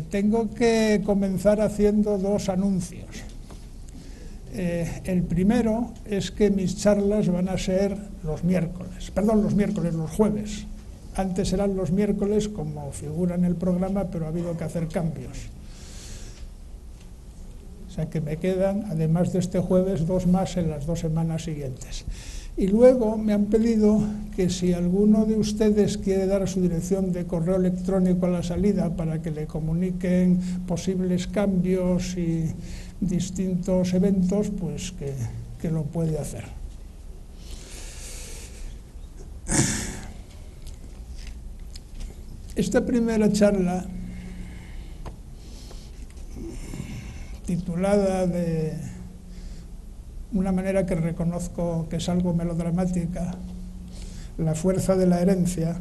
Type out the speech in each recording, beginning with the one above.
Tengo que comenzar haciendo dos anuncios. El primero es que mis charlas van a ser los jueves. Antes eran los miércoles, como figura en el programa, pero ha habido que hacer cambios. O sea que me quedan, además de este jueves, dos más en las 2 semanas siguientes. Y luego me han pedido que si alguno de ustedes quiere dar su dirección de correo electrónico a la salida para que le comuniquen posibles cambios y distintos eventos, pues que lo puede hacer. Esta primera charla, titulada de una manera que reconozco que es algo melodramática, La fuerza de la herencia,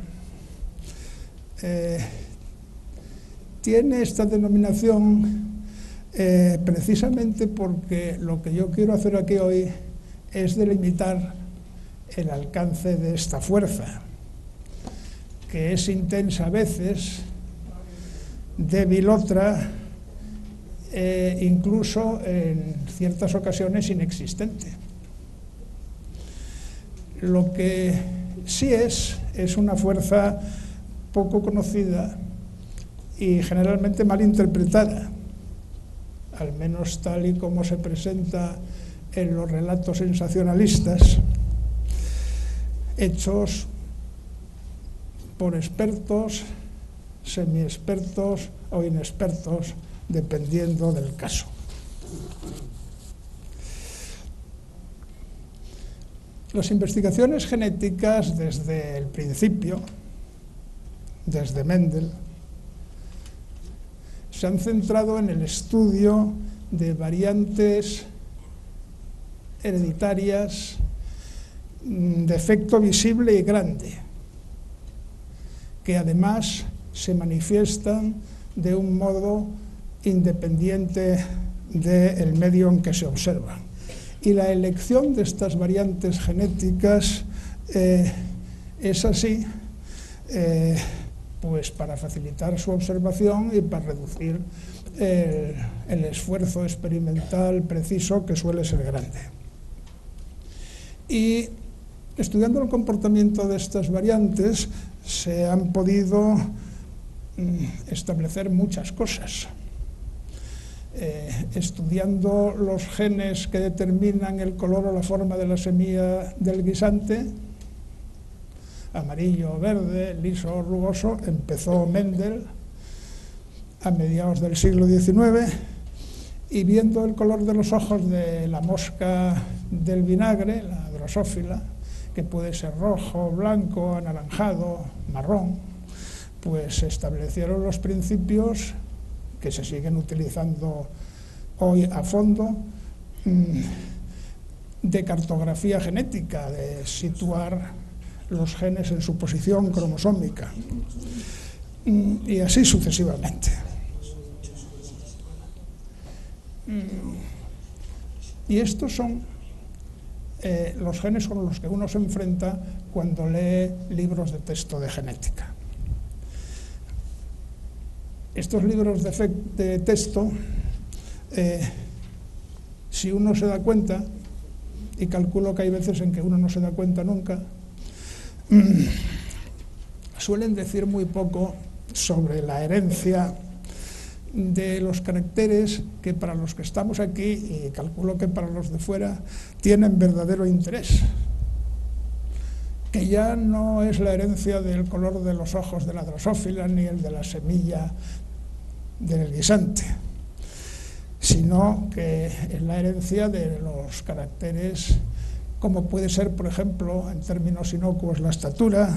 tiene esta denominación precisamente porque lo que yo quiero hacer aquí hoy es delimitar el alcance de esta fuerza, que es intensa a veces, débil otra, incluso en ciertas ocasiones inexistente. Lo que sí es una fuerza poco conocida y generalmente mal interpretada, al menos tal y como se presenta en los relatos sensacionalistas, hechos por expertos, semiexpertos o inexpertos, dependiendo del caso. Las investigaciones genéticas desde el principio, desde Mendel, se han centrado en el estudio de variantes hereditarias de efecto visible y grande, que además se manifiestan de un modo independiente del medio en que se observan. Y la elección de estas variantes genéticas es así, pues para facilitar su observación y para reducir el esfuerzo experimental preciso, que suele ser grande. Y estudiando el comportamiento de estas variantes se han podido establecer muchas cosas. Estudiando los genes que determinan el color o la forma de la semilla del guisante, amarillo o verde, liso o rugoso, empezó Mendel a mediados del siglo XIX, y viendo el color de los ojos de la mosca del vinagre, la drosófila, que puede ser rojo, blanco, anaranjado, marrón, pues se establecieron los principios que se siguen utilizando hoy a fondo, de cartografía genética, de situar los genes en su posición cromosómica, y así sucesivamente. Y estos son los genes con los que uno se enfrenta cuando lee libros de texto de genética. Estos libros de texto, si uno se da cuenta, y calculo que hay veces en que uno no se da cuenta nunca, suelen decir muy poco sobre la herencia de los caracteres que para los que estamos aquí, y calculo que para los de fuera, tienen verdadero interés, que ya no es la herencia del color de los ojos de la drosófila ni el de la semilla del guisante, sino que es la herencia de los caracteres, como puede ser, por ejemplo, en términos inocuos, la estatura,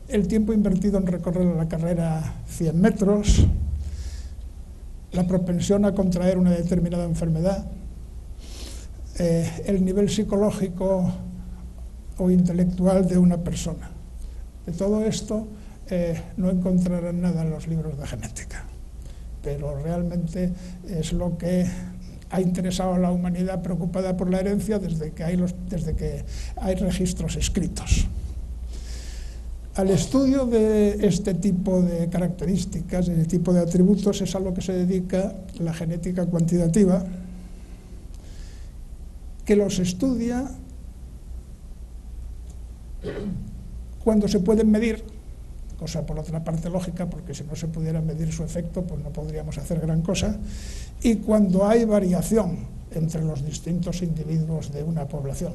el tiempo invertido en recorrer la carrera 100 metros, la propensión a contraer una determinada enfermedad, el nivel psicológico o intelectual de una persona. De todo esto no encontrarán nada en los libros de genética, pero realmente es lo que ha interesado a la humanidad preocupada por la herencia desde que hay registros escritos. Al estudio de este tipo de características, de este tipo de atributos, es a lo que se dedica la genética cuantitativa, que los estudia cuando se pueden medir, cosa por otra parte lógica, porque si no se pudiera medir su efecto, pues no podríamos hacer gran cosa, y cuando hay variación entre los distintos individuos de una población.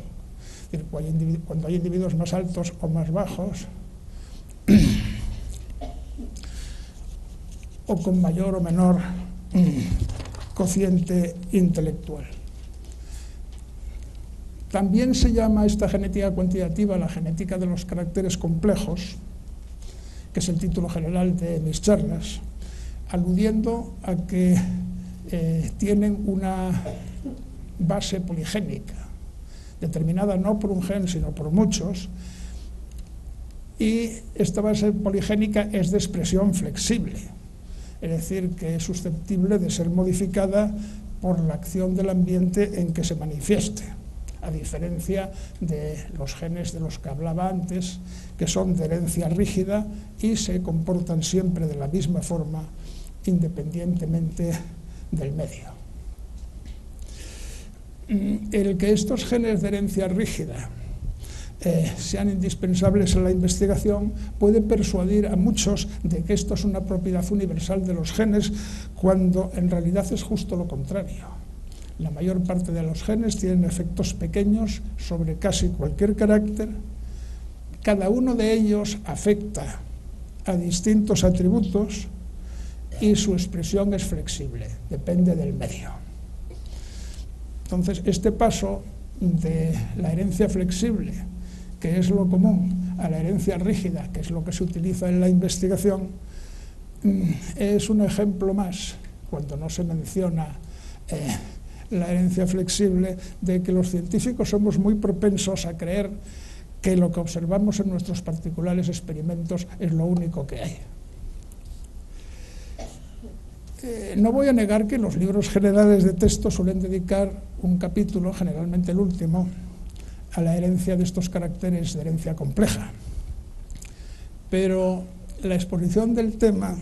Es decir, cuando hay individuos más altos o más bajos, o con mayor o menor cociente intelectual. También se llama esta genética cuantitativa la genética de los caracteres complejos, que es el título general de mis charlas, aludiendo a que tienen una base poligénica, determinada no por un gen, sino por muchos, y esta base poligénica es de expresión flexible, es decir, que es susceptible de ser modificada por la acción del ambiente en que se manifieste, a diferencia de los genes de los que hablaba antes, que son de herencia rígida y se comportan siempre de la misma forma, independientemente del medio. El que estos genes de herencia rígida sean indispensables en la investigación puede persuadir a muchos de que esto es una propiedad universal de los genes, cuando en realidad es justo lo contrario. La mayor parte de los genes tienen efectos pequeños sobre casi cualquier carácter. Cada uno de ellos afecta a distintos atributos y su expresión es flexible, depende del medio. Entonces, este paso de la herencia flexible, que es lo común, a la herencia rígida, que es lo que se utiliza en la investigación, es un ejemplo más, cuando no se menciona la herencia flexible, de que los científicos somos muy propensos a creer que lo que observamos en nuestros particulares experimentos es lo único que hay. No voy a negar que los libros generales de texto suelen dedicar un capítulo, generalmente el último, a la herencia de estos caracteres de herencia compleja. Pero la exposición del tema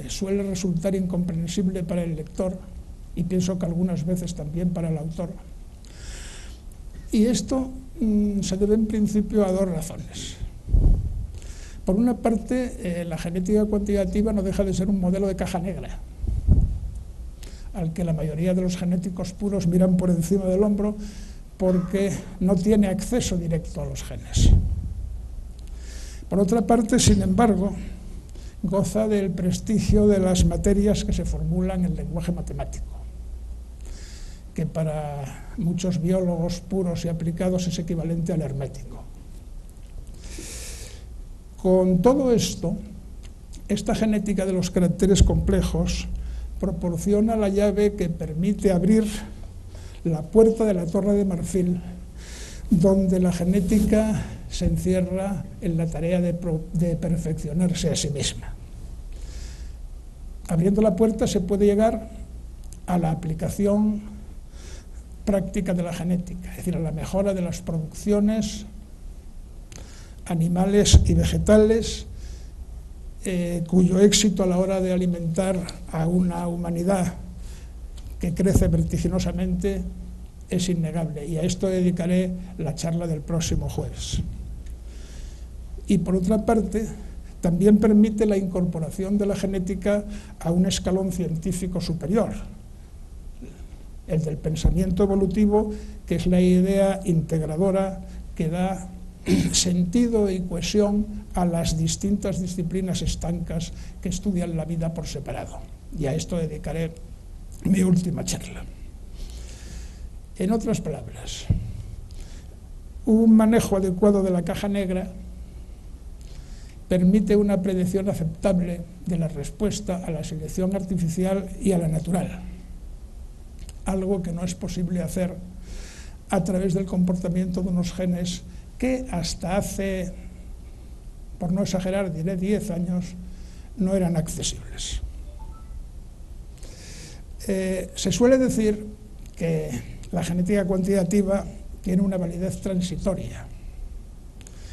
suele resultar incomprensible para el lector, y pienso que algunas veces también para el autor. Y esto se debe en principio a dos razones. Por una parte, la genética cuantitativa no deja de ser un modelo de caja negra, al que la mayoría de los genéticos puros miran por encima del hombro porque no tiene acceso directo a los genes. Por otra parte, sin embargo, goza del prestigio de las materias que se formulan en lenguaje matemático, que para muchos biólogos puros y aplicados es equivalente al hermético. Con todo esto, esta genética de los caracteres complejos proporciona la llave que permite abrir la puerta de la Torre de Marfil, donde la genética se encierra en la tarea de perfeccionarse a sí misma. Abriendo la puerta se puede llegar a la aplicación práctica de la genética, es decir, a la mejora de las producciones animales y vegetales, cuyo éxito a la hora de alimentar a una humanidad que crece vertiginosamente es innegable, y a esto dedicaré la charla del próximo jueves. Y por otra parte, también permite la incorporación de la genética a un escalón científico superior, el del pensamiento evolutivo, que es la idea integradora que da sentido y cohesión a las distintas disciplinas estancas que estudian la vida por separado. Y a esto dedicaré mi última charla. En otras palabras, un manejo adecuado de la caja negra permite una predicción aceptable de la respuesta a la selección artificial y a la natural, algo que no es posible hacer a través del comportamiento de unos genes que hasta hace, por no exagerar, diré 10 años, no eran accesibles. Se suele decir que la genética cuantitativa tiene una validez transitoria,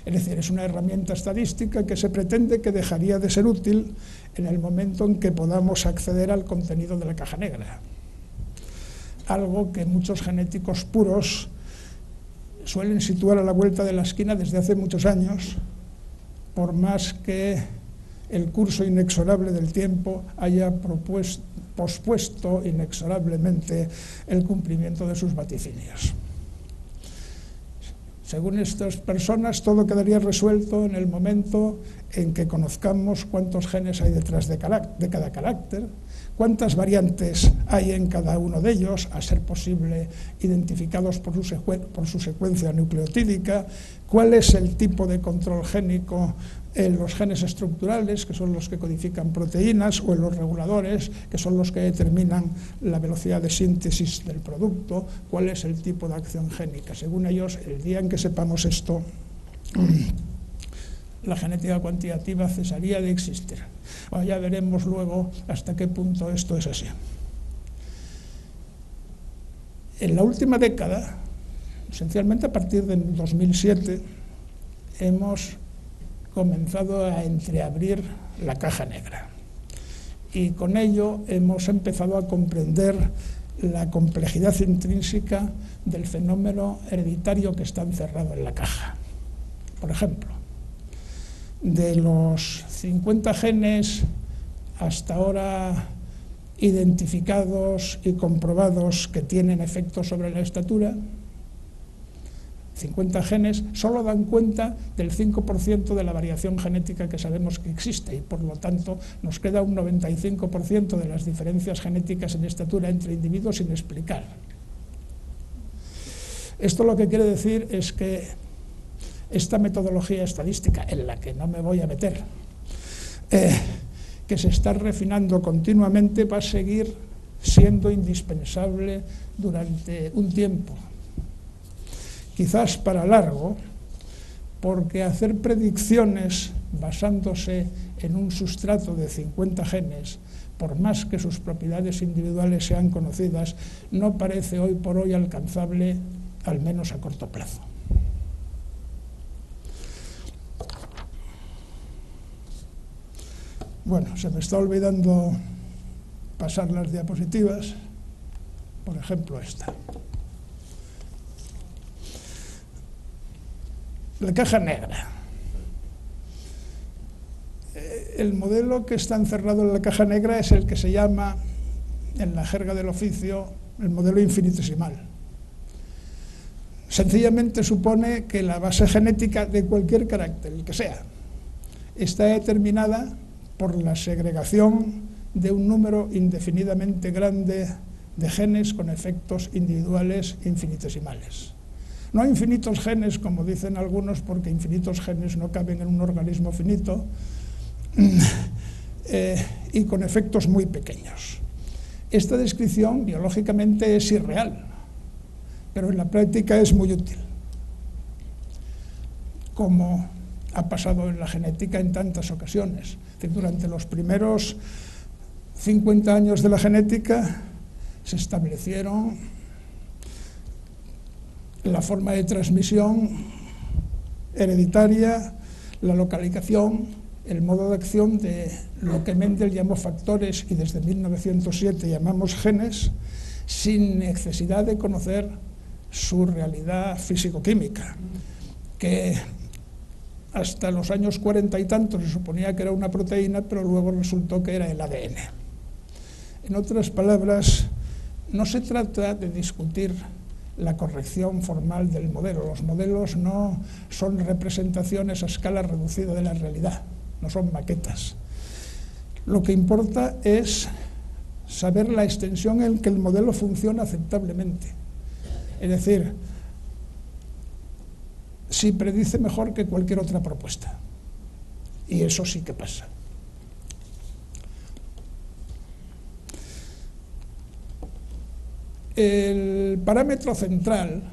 Es decir, es una herramienta estadística que se pretende que dejaría de ser útil en el momento en que podamos acceder al contenido de la caja negra. Algo que muchos genéticos puros suelen situar a la vuelta de la esquina desde hace muchos años, por más que el curso inexorable del tiempo haya pospuesto inexorablemente el cumplimiento de sus vaticinios. Según estas personas, todo quedaría resuelto en el momento en que conozcamos cuántos genes hay detrás de cada carácter, cuántas variantes hay en cada uno de ellos, a ser posible identificados por su secuencia nucleotídica, cuál es el tipo de control génico en los genes estructurales, que son los que codifican proteínas, o en los reguladores, que son los que determinan la velocidad de síntesis del producto, cuál es el tipo de acción génica. Según ellos, el día en que sepamos esto, la genética cuantitativa cesaría de existir. Bueno, ya veremos luego hasta qué punto esto es así. En la última década, esencialmente a partir del 2007, hemos comenzado a entreabrir la caja negra, y con ello hemos empezado a comprender la complejidad intrínseca del fenómeno hereditario que está encerrado en la caja. Por ejemplo, de los 50 genes hasta ahora identificados y comprobados que tienen efectos sobre la estatura, 50 genes solo dan cuenta del 5% de la variación genética que sabemos que existe, y por lo tanto nos queda un 95% de las diferencias genéticas en estatura entre individuos sin explicar. Esto lo que quiere decir es que esta metodología estadística, en la que no me voy a meter, que se está refinando continuamente, va a seguir siendo indispensable durante un tiempo, quizás para largo, porque hacer predicciones basándose en un sustrato de 50 genes, por más que sus propiedades individuales sean conocidas, no parece hoy por hoy alcanzable, al menos a corto plazo. Bueno, se me está olvidando pasar las diapositivas, por ejemplo esta. La caja negra. El modelo que está encerrado en la caja negra es el que se llama, en la jerga del oficio, el modelo infinitesimal. Sencillamente supone que la base genética de cualquier carácter, el que sea, está determinada por la segregación de un número indefinidamente grande de genes con efectos individuales infinitesimales. No infinitos genes, como dicen algunos, porque infinitos genes no caben en un organismo finito, y con efectos muy pequeños. Esta descripción biológicamente es irreal, pero en la práctica es muy útil, como ha pasado en la genética en tantas ocasiones. Es decir, durante los primeros 50 años de la genética se establecieron la forma de transmisión hereditaria, la localización, el modo de acción de lo que Mendel llamó factores y desde 1907 llamamos genes, sin necesidad de conocer su realidad físico-química, que hasta los años 40 y tantos se suponía que era una proteína, pero luego resultó que era el ADN. En otras palabras, no se trata de discutir la corrección formal del modelo. Los modelos no son representaciones a escala reducida de la realidad, no son maquetas. Lo que importa es saber la extensión en que el modelo funciona aceptablemente. Es decir, si predice mejor que cualquier otra propuesta. Y eso sí que pasa. El parámetro central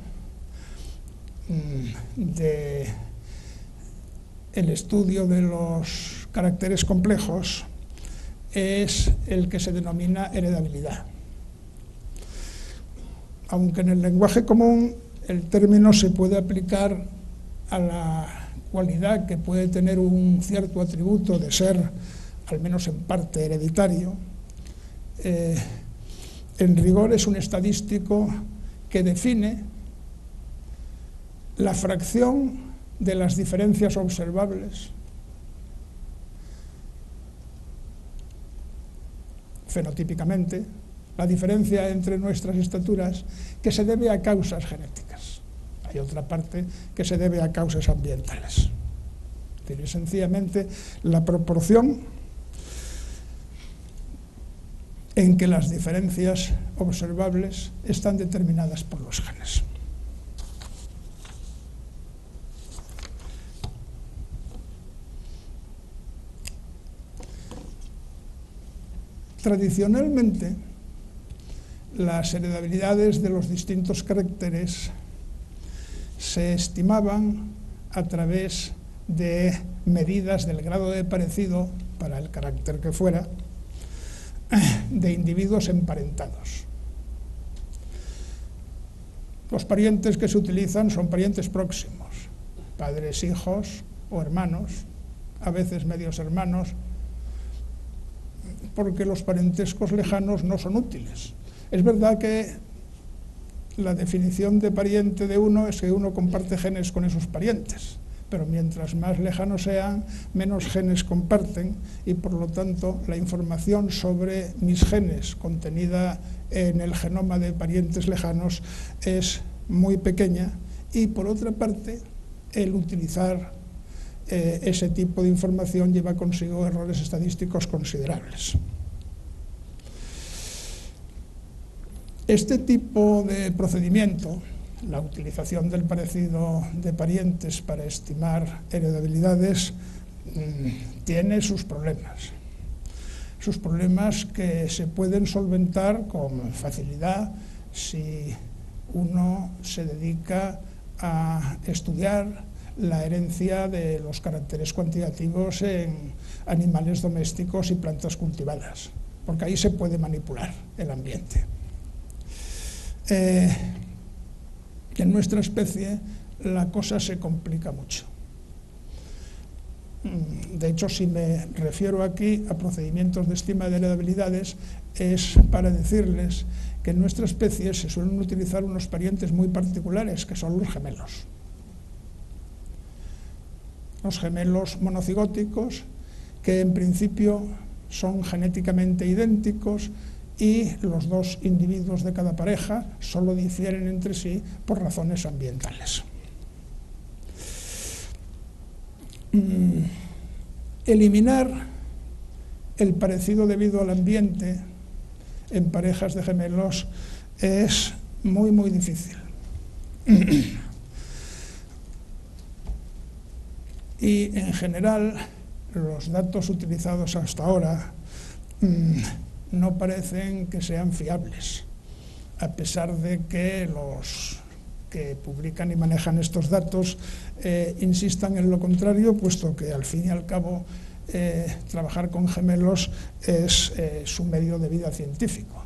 del estudio de los caracteres complejos es el que se denomina heredabilidad. Aunque en el lenguaje común el término se puede aplicar a la cualidad que puede tener un cierto atributo de ser, al menos en parte, hereditario, en rigor es un estadístico que define la fracción de las diferencias observables fenotípicamente, la diferencia entre nuestras estaturas, que se debe a causas genéticas. Hay otra parte que se debe a causas ambientales. Es decir, sencillamente la proporción en que las diferencias observables están determinadas por los genes. Tradicionalmente, las heredabilidades de los distintos caracteres se estimaban a través de medidas del grado de parecido, para el carácter que fuera, de individuos emparentados. Los parientes que se utilizan son parientes próximos, padres, hijos o hermanos, a veces medios hermanos, porque los parentescos lejanos no son útiles. Es verdad que la definición de pariente de uno es que uno comparte genes con esos parientes, pero mientras más lejanos sean, menos genes comparten, y por lo tanto la información sobre mis genes contenida en el genoma de parientes lejanos es muy pequeña, y por otra parte el utilizar ese tipo de información lleva consigo errores estadísticos considerables. Este tipo de procedimiento, la utilización del parecido de parientes para estimar heredabilidades, tiene sus problemas. Sus problemas que se pueden solventar con facilidad si uno se dedica a estudiar la herencia de los caracteres cuantitativos en animales domésticos y plantas cultivadas, porque ahí se puede manipular el ambiente. En nuestra especie la cosa se complica mucho. De hecho, si me refiero aquí a procedimientos de estima de heredabilidades, es para decirles que en nuestra especie se suelen utilizar unos parientes muy particulares, que son los gemelos. Los gemelos monocigóticos, que en principio son genéticamente idénticos, y los dos individuos de cada pareja solo difieren entre sí por razones ambientales. Eliminar el parecido debido al ambiente en parejas de gemelos es muy, muy difícil. Y en general los datos utilizados hasta ahora no parecen que sean fiables, a pesar de que los que publican y manejan estos datos insistan en lo contrario, puesto que al fin y al cabo trabajar con gemelos es su medio de vida científico.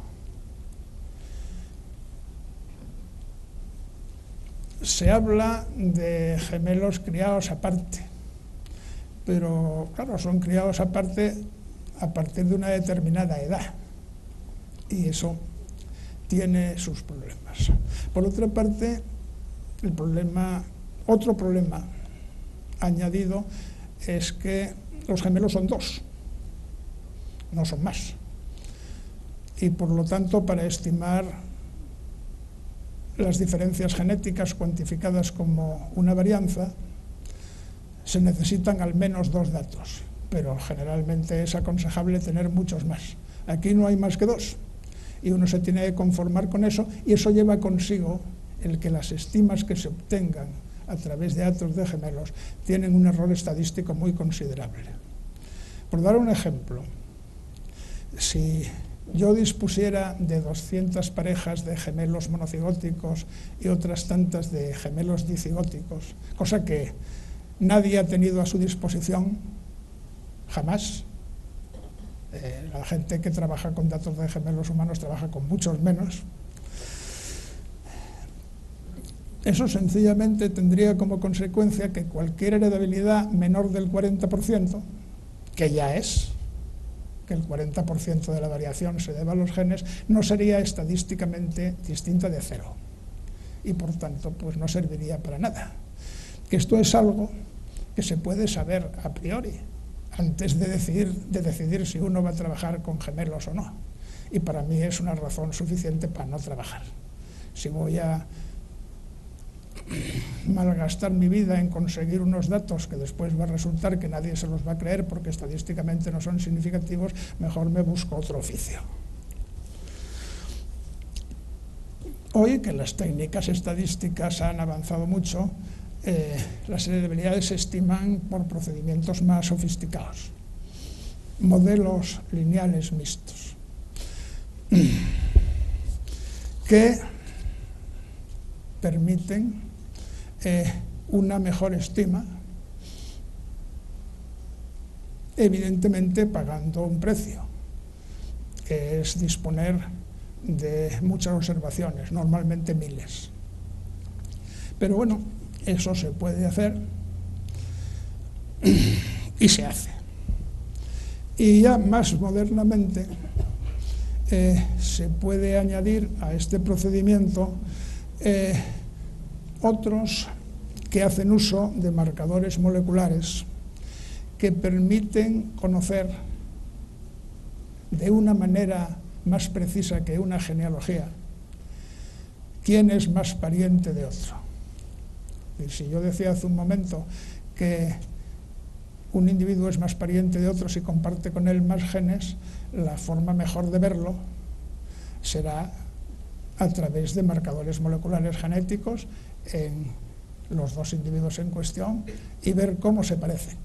Se habla de gemelos criados aparte, pero claro, son criados aparte a partir de una determinada edad, y eso tiene sus problemas. Por otra parte, otro problema añadido es que los gemelos son dos, no son más, y por lo tanto, para estimar las diferencias genéticas cuantificadas como una varianza, se necesitan al menos dos datos, pero generalmente es aconsejable tener muchos más. Aquí no hay más que dos, y uno se tiene que conformar con eso, y eso lleva consigo el que las estimas que se obtengan a través de datos de gemelos tienen un error estadístico muy considerable. Por dar un ejemplo, si yo dispusiera de 200 parejas de gemelos monocigóticos y otras tantas de gemelos dicigóticos, cosa que nadie ha tenido a su disposición jamás. La gente que trabaja con datos de gemelos humanos trabaja con muchos menos. Eso sencillamente tendría como consecuencia que cualquier heredabilidad menor del 40%, que ya es, que el 40% de la variación se deba a los genes, no sería estadísticamente distinta de cero. Y por tanto, pues no serviría para nada. Que esto es algo que se puede saber a priori, antes de decidir si uno va a trabajar con gemelos o no. Y para mí es una razón suficiente para no trabajar. Si voy a malgastar mi vida en conseguir unos datos que después va a resultar que nadie se los va a creer porque estadísticamente no son significativos, mejor me busco otro oficio. Hoy, que las técnicas estadísticas han avanzado mucho, las heredabilidades se estiman por procedimientos más sofisticados, modelos lineales mixtos, que permiten una mejor estima, evidentemente pagando un precio, que es disponer de muchas observaciones, normalmente miles. Pero bueno, eso se puede hacer y se hace. Y ya más modernamente se puede añadir a este procedimiento otros que hacen uso de marcadores moleculares que permiten conocer de una manera más precisa que una genealogía quién es más pariente de otro. Y si yo decía hace un momento que un individuo es más pariente de otro si comparte con él más genes, la forma mejor de verlo será a través de marcadores moleculares genéticos en los dos individuos en cuestión y ver cómo se parecen.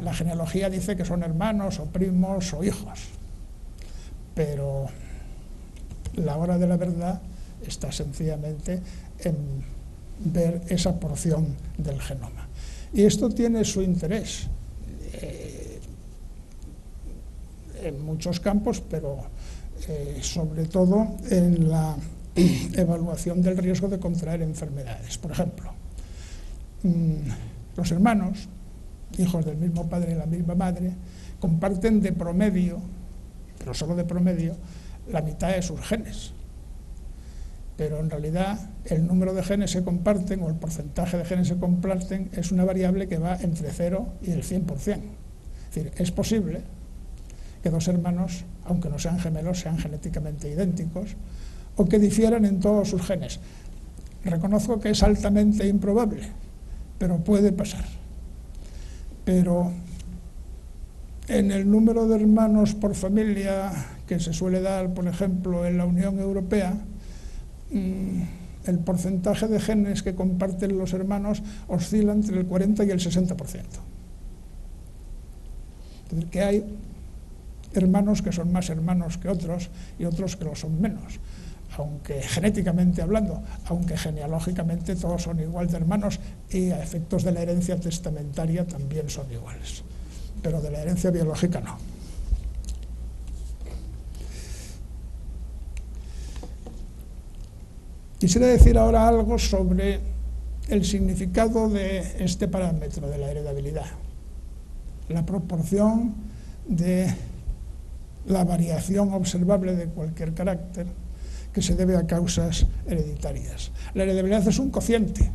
La genealogía dice que son hermanos o primos o hijos, pero la hora de la verdad está sencillamente en ver esa porción del genoma. Y esto tiene su interés en muchos campos, pero sobre todo en la evaluación del riesgo de contraer enfermedades. Por ejemplo, los hermanos, hijos del mismo padre y la misma madre, comparten de promedio, pero solo de promedio, la mitad de sus genes. Pero en realidad el número de genes que comparten o el porcentaje de genes que comparten es una variable que va entre 0 y el 100%. Es decir, es posible que dos hermanos, aunque no sean gemelos, sean genéticamente idénticos o que difieran en todos sus genes. Reconozco que es altamente improbable, pero puede pasar. Pero en el número de hermanos por familia que se suele dar, por ejemplo, en la Unión Europea, el porcentaje de genes que comparten los hermanos oscila entre el 40 y el 60%. Es decir, que hay hermanos que son más hermanos que otros y otros que lo son menos, aunque genéticamente hablando, aunque genealógicamente todos son igual de hermanos y a efectos de la herencia testamentaria también son iguales, pero de la herencia biológica no. Quisiera decir ahora algo sobre el significado de este parámetro de la heredabilidad, la proporción de la variación observable de cualquier carácter que se debe a causas hereditarias. La heredabilidad es un cociente.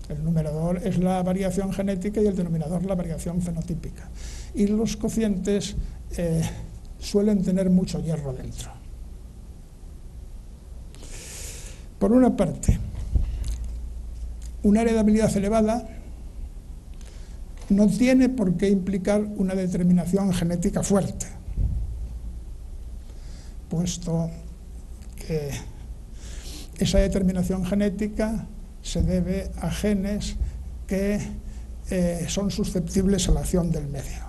El numerador es la variación genética y el denominador la variación fenotípica. Y los cocientes suelen tener mucho hierro dentro. Por una parte, una heredabilidad elevada no tiene por qué implicar una determinación genética fuerte, puesto que esa determinación genética se debe a genes que son susceptibles a la acción del medio.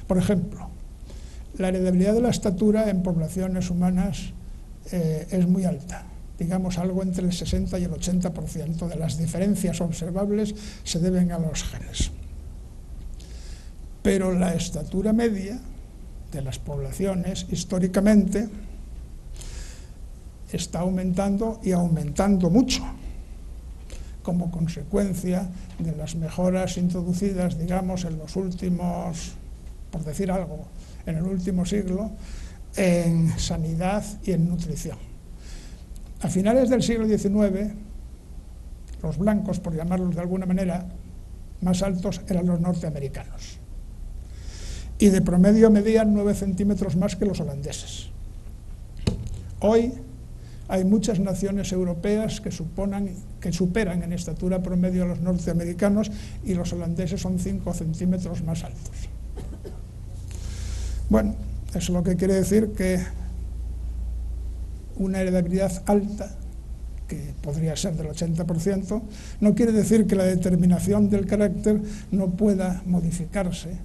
Por ejemplo, la heredabilidad de la estatura en poblaciones humanas es muy alta, digamos algo entre el 60 y el 80% de las diferencias observables se deben a los genes. Pero la estatura media de las poblaciones históricamente está aumentando y aumentando mucho, como consecuencia de las mejoras introducidas, digamos, en los últimos, por decir algo, en el último siglo, en sanidad y en nutrición. A finales del siglo XIX, los blancos, por llamarlos de alguna manera, más altos eran los norteamericanos. Y de promedio medían 9 centímetros más que los holandeses. Hoy hay muchas naciones europeas que superan en estatura promedio a los norteamericanos y los holandeses son 5 centímetros más altos. Bueno, eso es lo que quiere decir que una heredabilidad alta, que podría ser del 80%, no quiere decir que la determinación del carácter no pueda modificarse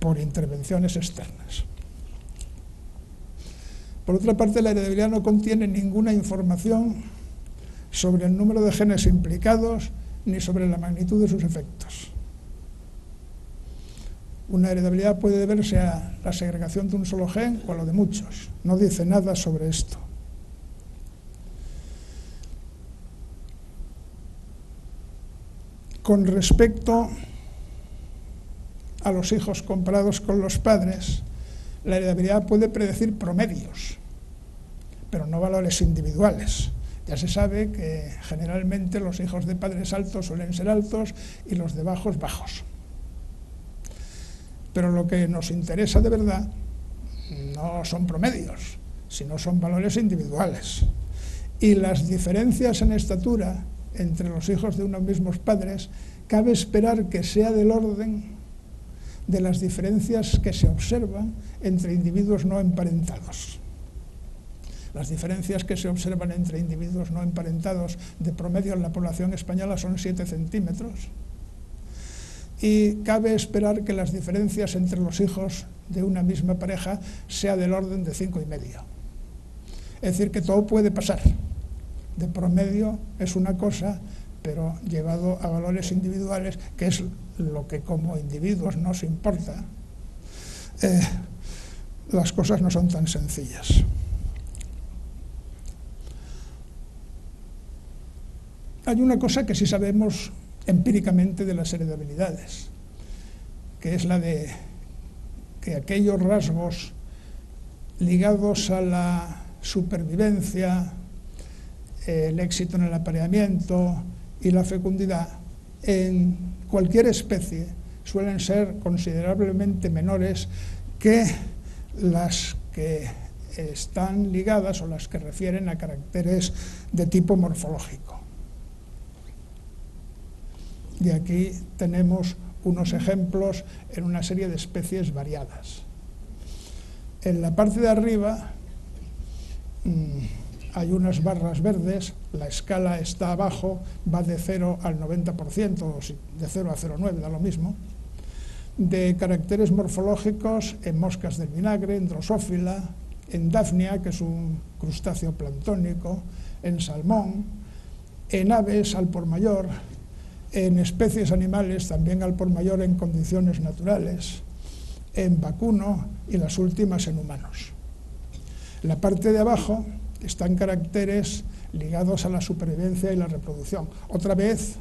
por intervenciones externas. Por otra parte, la heredabilidad no contiene ninguna información sobre el número de genes implicados ni sobre la magnitud de sus efectos. Una heredabilidad puede deberse a la segregación de un solo gen o a lo de muchos. No dice nada sobre esto. Con respecto a los hijos comparados con los padres, la heredabilidad puede predecir promedios, pero no valores individuales. Ya se sabe que generalmente los hijos de padres altos suelen ser altos y los de bajos, bajos. Pero lo que nos interesa de verdad no son promedios, sino son valores individuales. Y las diferencias en estatura entre los hijos de unos mismos padres, cabe esperar que sea del orden de las diferencias que se observan entre individuos no emparentados. Las diferencias que se observan entre individuos no emparentados de promedio en la población española son 7 centímetros. Y cabe esperar que las diferencias entre los hijos de una misma pareja sea del orden de 5,5. Es decir, que todo puede pasar. De promedio es una cosa, pero llevado a valores individuales, que es lo que como individuos nos importa, las cosas no son tan sencillas. Hay una cosa que sí sabemos empíricamente de las heredabilidades, que es la de que aquellos rasgos ligados a la supervivencia, el éxito en el apareamiento y la fecundidad en cualquier especie suelen ser considerablemente menores que las que están ligadas o las que refieren a caracteres de tipo morfológico. Y aquí tenemos unos ejemplos en una serie de especies variadas. En la parte de arriba hay unas barras verdes, la escala está abajo, va de 0 al 90%, o de 0 a 0,9, da lo mismo, de caracteres morfológicos en moscas del vinagre, en Drosophila, en Daphnia, que es un crustáceo planctónico, en salmón, en aves al por mayor, en especies animales también al por mayor en condiciones naturales, en vacuno y las últimas en humanos. En la parte de abajo están caracteres ligados a la supervivencia y la reproducción. Otra vez,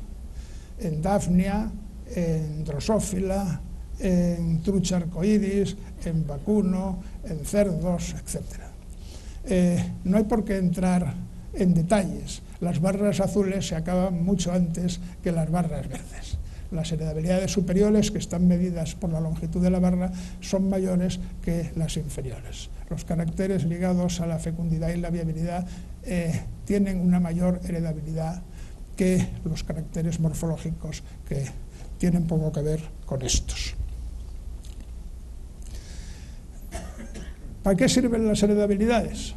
en Daphnia, en Drosophila, en trucha arcoíris, en vacuno, en cerdos, etc. No hay por qué entrar en detalles. Las barras azules se acaban mucho antes que las barras verdes. Las heredabilidades superiores, que están medidas por la longitud de la barra, son mayores que las inferiores. Los caracteres ligados a la fecundidad y la viabilidad tienen una mayor heredabilidad que los caracteres morfológicos, que tienen poco que ver con estos. ¿Para qué sirven las heredabilidades?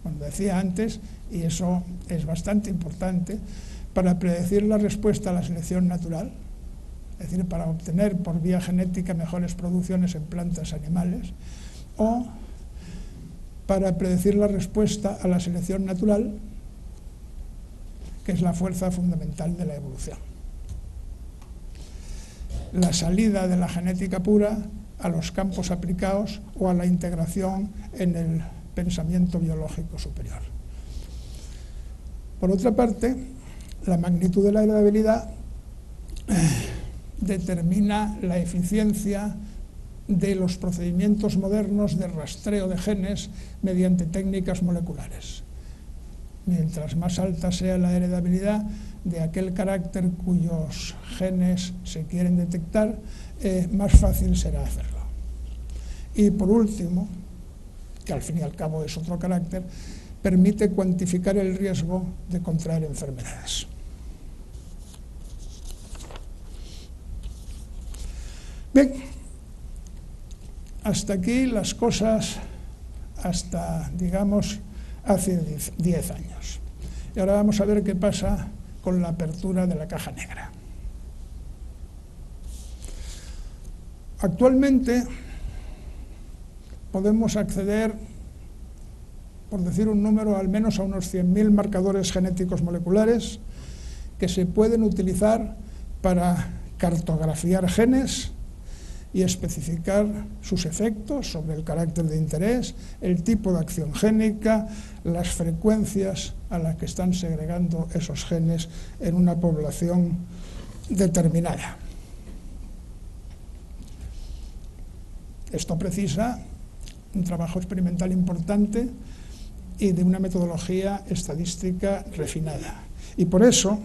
Bueno, decía antes, y eso es bastante importante, para predecir la respuesta a la selección natural, es decir, para obtener por vía genética mejores producciones en plantas y animales, o para predecir la respuesta a la selección natural, que es la fuerza fundamental de la evolución. La salida de la genética pura a los campos aplicados o a la integración en el pensamiento biológico superior. Por otra parte, la magnitud de la heredabilidad determina la eficiencia de los procedimientos modernos de rastreo de genes mediante técnicas moleculares. Mientras más alta sea la heredabilidad de aquel carácter cuyos genes se quieren detectar, más fácil será hacerlo. Y por último, que al fin y al cabo es otro carácter, permite cuantificar el riesgo de contraer enfermedades. Bien, hasta aquí las cosas hasta, digamos, hace 10 años. Y ahora vamos a ver qué pasa con la apertura de la caja negra. Actualmente podemos acceder, por decir un número, al menos a unos 100.000 marcadores genéticos moleculares que se pueden utilizar para cartografiar genes y especificar sus efectos sobre el carácter de interés, el tipo de acción génica, las frecuencias a las que están segregando esos genes en una población determinada. Esto precisa un trabajo experimental importante y de una metodología estadística refinada. Y por eso,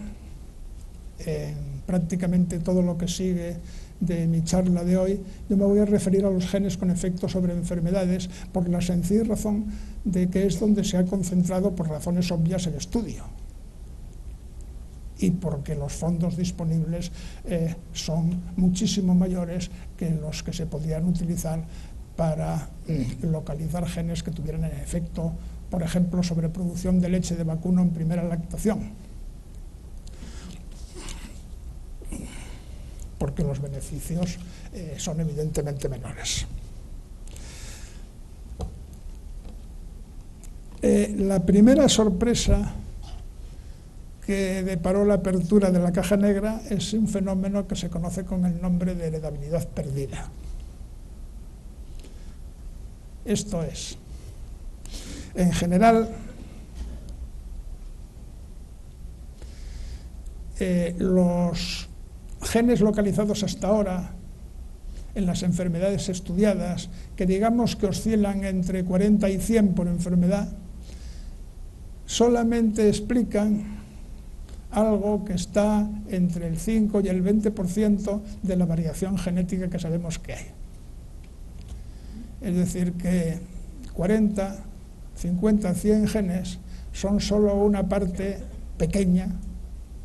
prácticamente todo lo que sigue de mi charla de hoy, yo me voy a referir a los genes con efectos sobre enfermedades por la sencilla razón de que es donde se ha concentrado por razones obvias el estudio y porque los fondos disponibles son muchísimo mayores que los que se podrían utilizar para localizar genes que tuvieran el efecto, por ejemplo, sobre producción de leche de vacuno en primera lactación, porque los beneficios son evidentemente menores. La primera sorpresa que deparó la apertura de la caja negra es un fenómeno que se conoce con el nombre de heredabilidad perdida. Esto es, en general, los genes localizados hasta ahora en las enfermedades estudiadas, que digamos que oscilan entre 40 y 100 por enfermedad, solamente explican algo que está entre el 5 y el 20% de la variación genética que sabemos que hay. Es decir, que 40, 50, 100 genes son solo una parte pequeña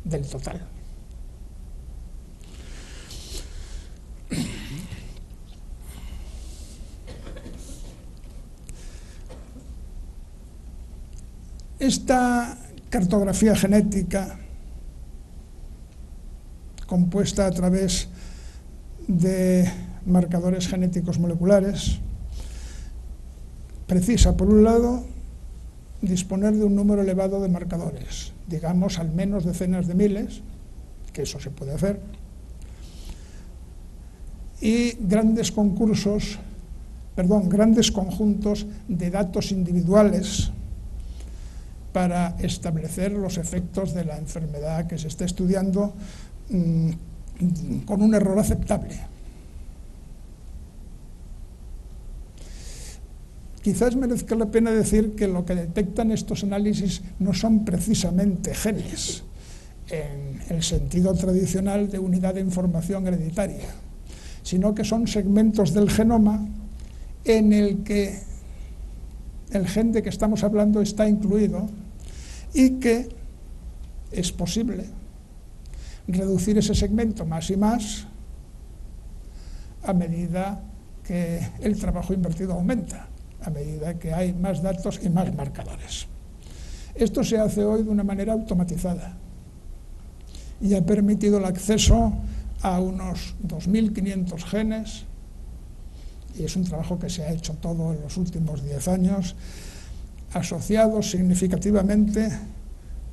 del total. Esta cartografía genética, compuesta a través de marcadores genéticos moleculares, precisa, por un lado, disponer de un número elevado de marcadores, digamos al menos decenas de miles, que eso se puede hacer, y grandes conjuntos de datos individuales para establecer los efectos de la enfermedad que se está estudiando con un error aceptable. Quizás merezca la pena decir que lo que detectan estos análisis no son precisamente genes, en el sentido tradicional de unidad de información hereditaria, sino que son segmentos del genoma en el que el gen de que estamos hablando está incluido y que es posible reducir ese segmento más y más a medida que el trabajo invertido aumenta, a medida que hay más datos y más marcadores. Esto se hace hoy de una manera automatizada y ha permitido el acceso a unos 2.500 genes, y es un trabajo que se ha hecho todo en los últimos 10 años, asociados significativamente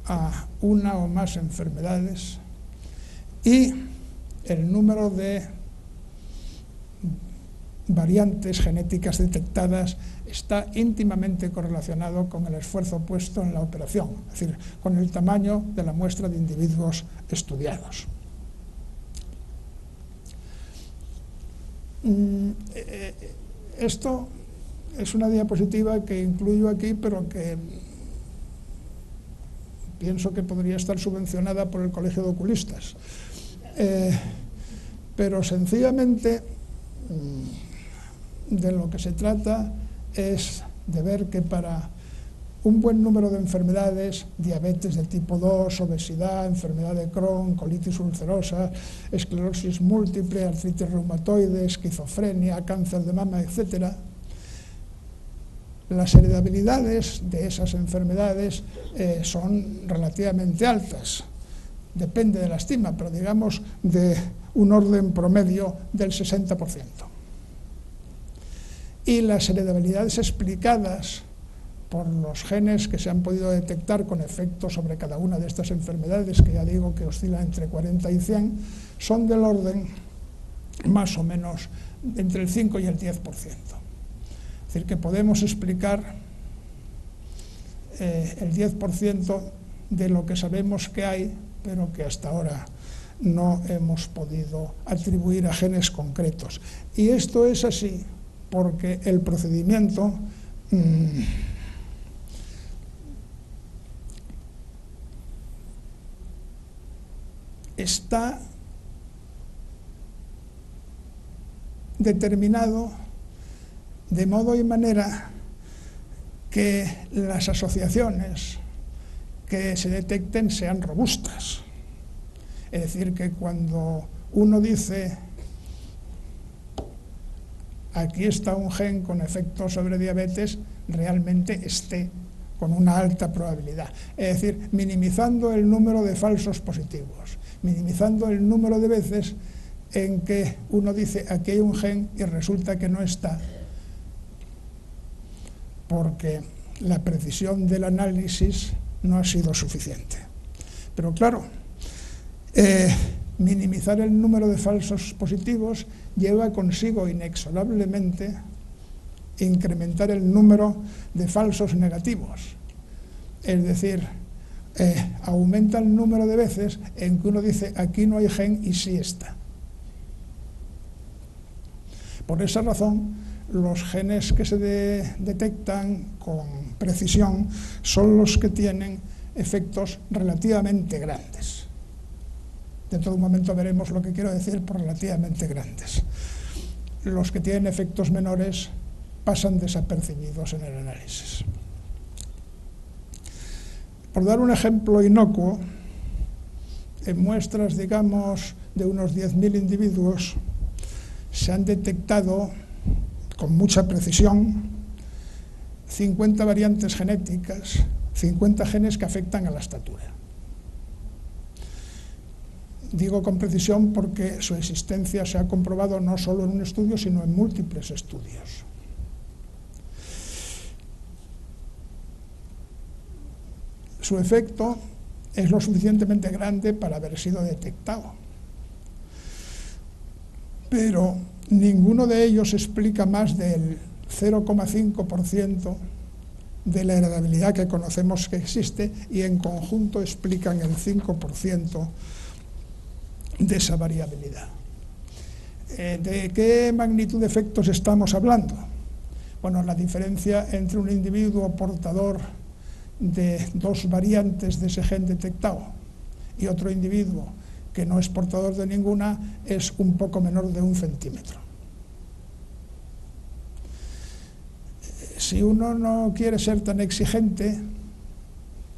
a una o más enfermedades, y el número de variantes genéticas detectadas está íntimamente correlacionado con el esfuerzo puesto en la operación, es decir, con el tamaño de la muestra de individuos estudiados. Esto es una diapositiva que incluyo aquí, pero que pienso que podría estar subvencionada por el Colegio de Oculistas. Pero sencillamente de lo que se trata es de ver que para un buen número de enfermedades, diabetes de tipo 2, obesidad, enfermedad de Crohn, colitis ulcerosa, esclerosis múltiple, artritis reumatoide, esquizofrenia, cáncer de mama, etc., las heredabilidades de esas enfermedades son relativamente altas. Depende de la estima, pero digamos de un orden promedio del 60%. Y las heredabilidades explicadas por los genes que se han podido detectar con efectos sobre cada una de estas enfermedades, que ya digo que oscilan entre 40 y 100, son del orden más o menos entre el 5 y el 10%. Es decir, que podemos explicar el 10% de lo que sabemos que hay, pero que hasta ahora no hemos podido atribuir a genes concretos. Y esto es así porque el procedimiento está determinado de modo y manera que las asociaciones que se detecten sean robustas. Es decir, que cuando uno dice aquí está un gen con efectos sobre diabetes, realmente esté con una alta probabilidad. Es decir, minimizando el número de falsos positivos, minimizando el número de veces en que uno dice aquí hay un gen y resulta que no está, porque la precisión del análisis no ha sido suficiente. Pero claro, minimizar el número de falsos positivos lleva consigo inexorablemente incrementar el número de falsos negativos. Es decir, aumenta el número de veces en que uno dice aquí no hay gen y sí está. Por esa razón, los genes que se detectan con precisión son los que tienen efectos relativamente grandes. Dentro de un momento veremos lo que quiero decir por relativamente grandes. Los que tienen efectos menores pasan desapercibidos en el análisis. Por dar un ejemplo inocuo, en muestras, digamos, de unos 10.000 individuos, se han detectado con mucha precisión 50 variantes genéticas, 50 genes que afectan a la estatura. Digo con precisión porque su existencia se ha comprobado no solo en un estudio, sino en múltiples estudios. Su efecto es lo suficientemente grande para haber sido detectado. Pero ninguno de ellos explica más del 0,5% de la heredabilidad que conocemos que existe, y en conjunto explican el 5% de esa variabilidad. ¿De qué magnitud de efectos estamos hablando? Bueno, la diferencia entre un individuo portador de dos variantes de ese gen detectado y otro individuo que no es portador de ninguna es un poco menor de 1 centímetro. Si uno no quiere ser tan exigente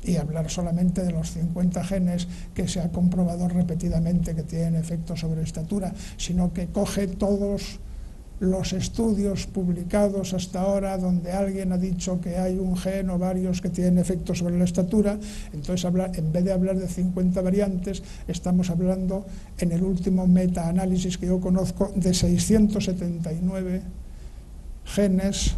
y hablar solamente de los 50 genes que se ha comprobado repetidamente que tienen efectos sobre estatura, sino que coge todos los estudios publicados hasta ahora donde alguien ha dicho que hay un gen o varios que tienen efectos sobre la estatura, entonces en vez de hablar de 50 variantes, estamos hablando, en el último metaanálisis que yo conozco, de 679 genes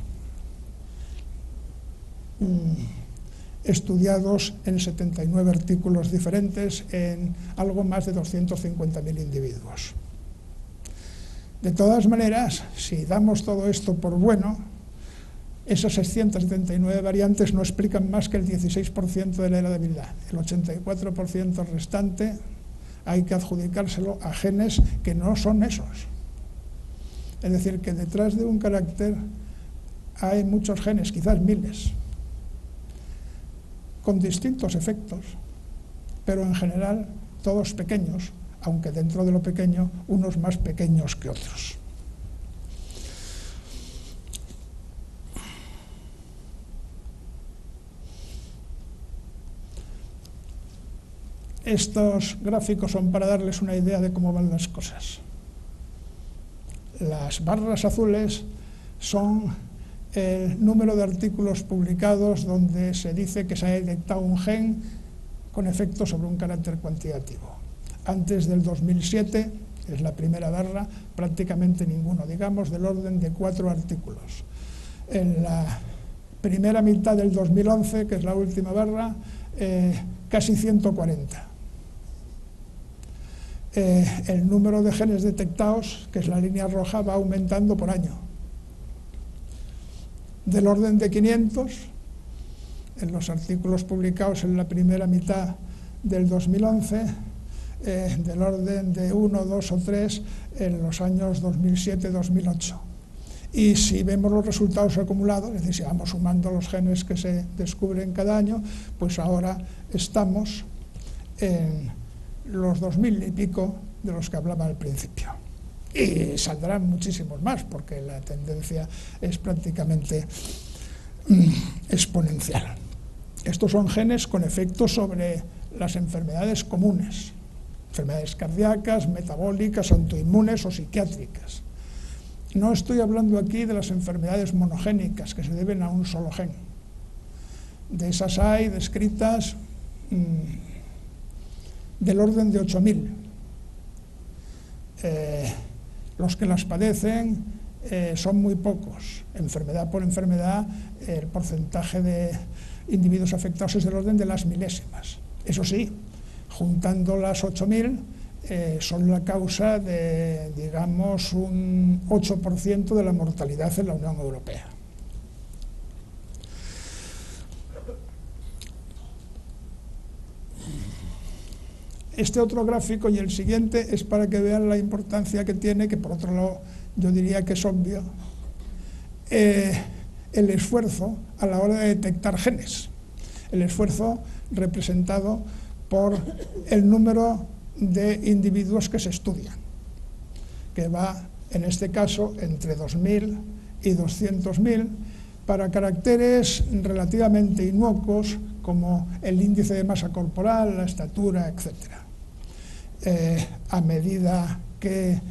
estudiados en 79 artículos diferentes en algo más de 250.000 individuos. De todas maneras, si damos todo esto por bueno, esas 679 variantes no explican más que el 16% de la heredabilidad. El 84% restante hay que adjudicárselo a genes que no son esos. Es decir, que detrás de un carácter hay muchos genes, quizás miles, con distintos efectos, pero en general todos pequeños, aunque dentro de lo pequeño, unos más pequeños que otros. Estos gráficos son para darles una idea de cómo van las cosas. Las barras azules son el número de artículos publicados donde se dice que se ha detectado un gen con efecto sobre un carácter cuantitativo. Antes del 2007, es la primera barra, prácticamente ninguno, digamos del orden de 4 artículos. En la primera mitad del 2011, que es la última barra, casi 140. El número de genes detectados, que es la línea roja, va aumentando por año. Del orden de 500, en los artículos publicados en la primera mitad del 2011, del orden de 1, 2 o 3 en los años 2007-2008. Y si vemos los resultados acumulados, es decir, si vamos sumando los genes que se descubren cada año, pues ahora estamos en los 2000 y pico de los que hablaba al principio. Y saldrán muchísimos más, porque la tendencia es prácticamente exponencial. Estos son genes con efectos sobre las enfermedades comunes, enfermedades cardíacas, metabólicas, autoinmunes o psiquiátricas. No estoy hablando aquí de las enfermedades monogénicas que se deben a un solo gen. De esas hay descritas del orden de 8000. Los que las padecen son muy pocos. Enfermedad por enfermedad, el porcentaje de individuos afectados es del orden de las milésimas. Eso sí, juntando las 8000, son la causa de, digamos, un 8% de la mortalidad en la Unión Europea. Este otro gráfico y el siguiente es para que vean la importancia que tiene, que por otro lado yo diría que es obvio, el esfuerzo a la hora de detectar genes. El esfuerzo representado por el número de individuos que se estudian, que va, en este caso, entre 2000 y 200.000, para caracteres relativamente inocuos como el índice de masa corporal, la estatura, etc. A medida que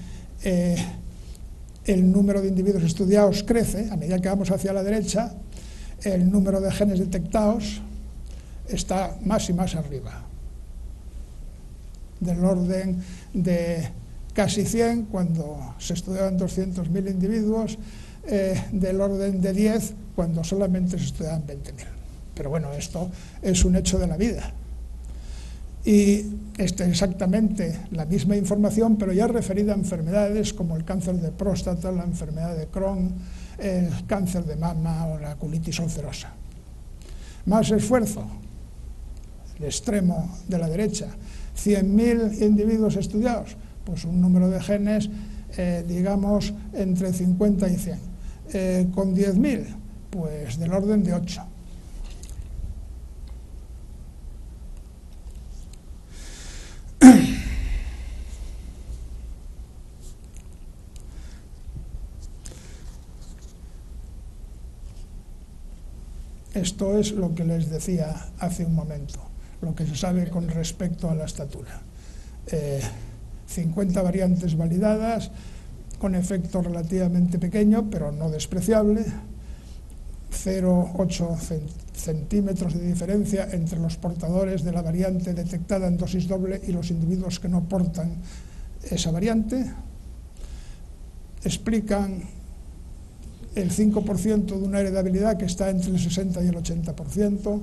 el número de individuos estudiados crece, a medida que vamos hacia la derecha, el número de genes detectados está más y más arriba, del orden de casi 100 cuando se estudiaban 200.000 individuos, del orden de 10 cuando solamente se estudiaban 20.000. Pero bueno, esto es un hecho de la vida. Y es exactamente la misma información, pero ya referida a enfermedades como el cáncer de próstata, la enfermedad de Crohn, el cáncer de mama o la colitis ulcerosa. Más esfuerzo, el extremo de la derecha, 100.000 individuos estudiados, pues un número de genes, digamos, entre 50 y 100. Con 10.000, pues del orden de 8. Esto es lo que les decía hace un momento, lo que se sabe con respecto a la estatura. 50 variantes validadas, con efecto relativamente pequeño, pero no despreciable, 0,8 centímetros de diferencia entre los portadores de la variante detectada en dosis doble y los individuos que no portan esa variante. Explican el 5% de una heredabilidad que está entre el 60 y el 80%,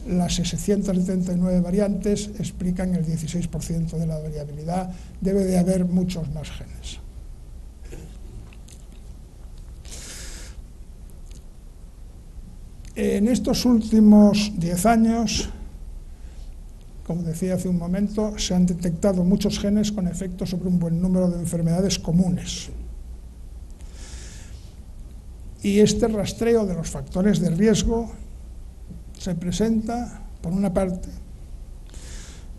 las 679 variantes explican el 16% de la variabilidad, debe de haber muchos más genes. En estos últimos 10 años, como decía hace un momento, se han detectado muchos genes con efectos sobre un buen número de enfermedades comunes. Y este rastreo de los factores de riesgo se presenta, por una parte,